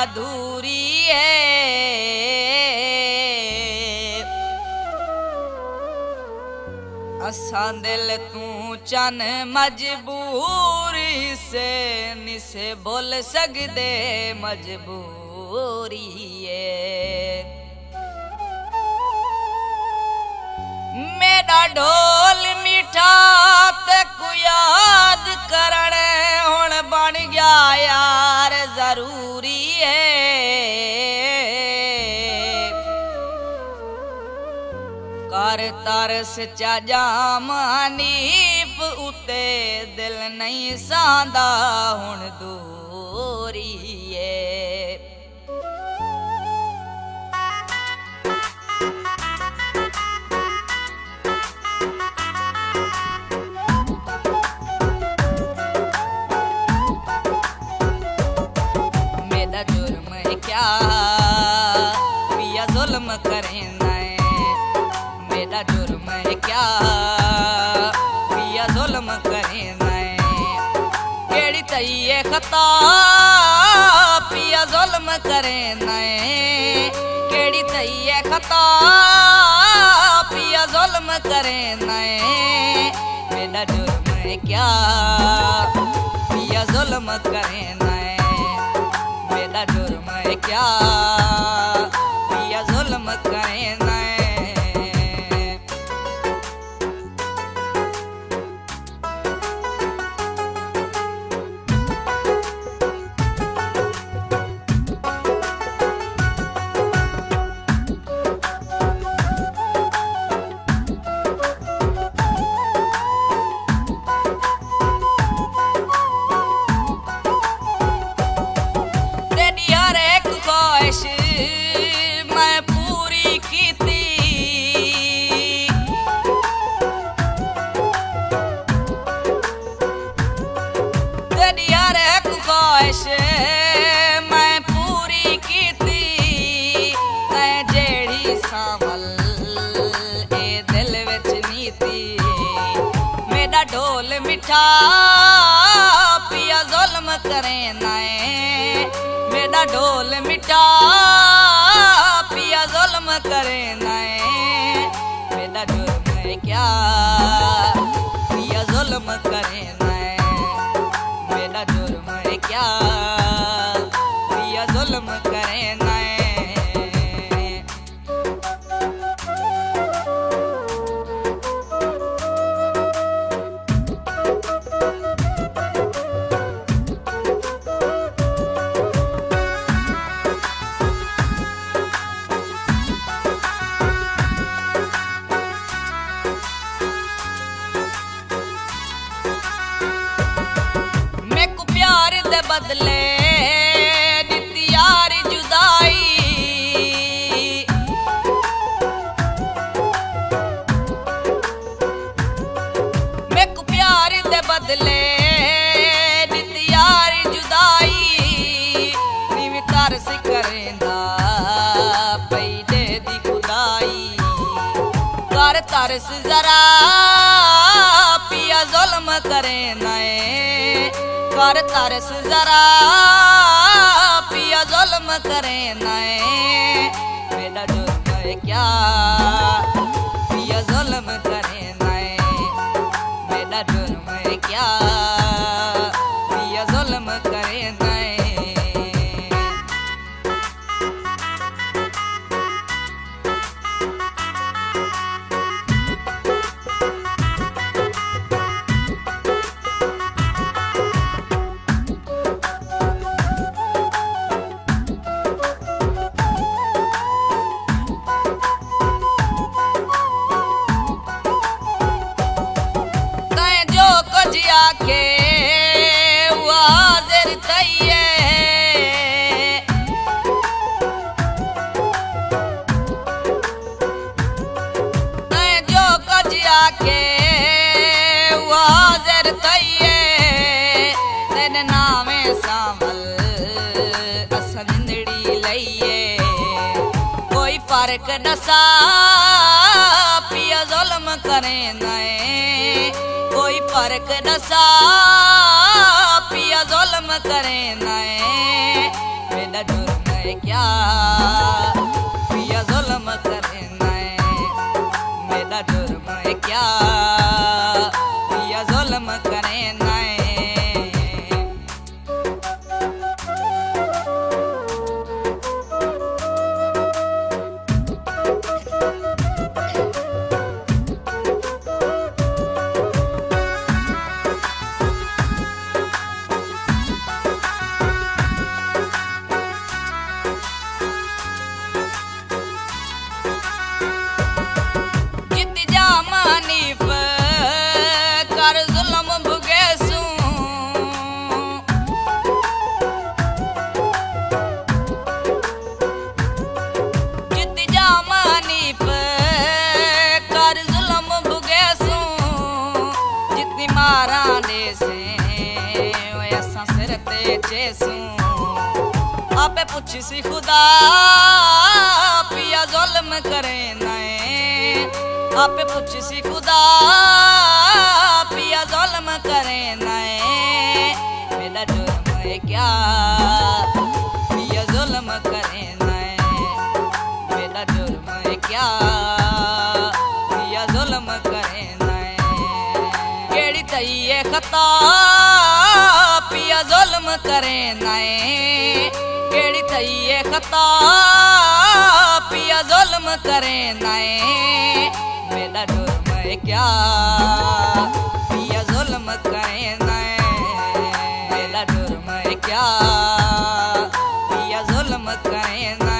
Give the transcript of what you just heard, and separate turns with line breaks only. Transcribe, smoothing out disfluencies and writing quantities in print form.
अधूरी है। असां दिल तू चन मजबूरी से निसे बोल सकदे मजबूरी है। मेरा ढोल मीठा ते कु याद करण हुण बन गया यार जरूरी है। कर तरस चा जाम हनीफ उते दिल नहीं सांदा हुण दूरी है। मेरा जुर्म क्या पिया जुल्म करें मेरा जुर्म क्या पिया जुल्म करें केड़ी तइये खता पिया जुल्म करें केड़ी तइये खता पिया जुल्म करें मेरा जुर्म क्या पिया जुल्म करें मेरा जुर्म क्या पिया जुल्म करें। मैं पूरी की थी तेरी हर एक ख्वाहिश मैं पूरी की थी मैं जेड़ी सावल ए दिल विच नी थी। मेरा ढोल मिठा पिया जुल्म करें मेरा ढोल मिठा पिया जुल्म करें मेरा जुर्म क्या पिया जुल्म करें मेरा जुर्म क्या पिया जुल्म करें। बदले दित्ती यार जुदाई मैं को प्यार दे बदले दित्ती यार जुदाई नीव तरस करेंदा पैदे दी खुदाई कर तरस जरा पिया जुल्म करें कर तरस जरा पिया जुल्म करें मेरा जुर्म क्या पिया जुल्म करें मेरा जुर्म क्या पिया जुल्म करें। के हाजिर थइए जो कजिया के हाजिर थइए तेरे नामे सावल अस जिंदड़ी लइए कोई फर्क नसा पिया जुल्म करें कोई फर्क नसा पिया जुल्म करें मेरा जुर्म है क्या पिया जुल्म करे नए मेरा जुर्म है क्या पिया जुल्म करे नए आपे पूछी सी खुदा पिया जुल्म करे नए आपे पूछी सी खुदा पिया जुल्म करे नए मेरा जुर्म है क्या पिया जुल्म करे नए मेरा जुर्म है क्या पिया जुल्म करे नए केड़ी तई खता पिया जुल्म करे नए केड़ी थई खता पिया जुल्म करे नए मेरा जुर्म है क्या पिया जुल्म करे नए मेरा जुर्म है क्या पिया जुल्म करे नए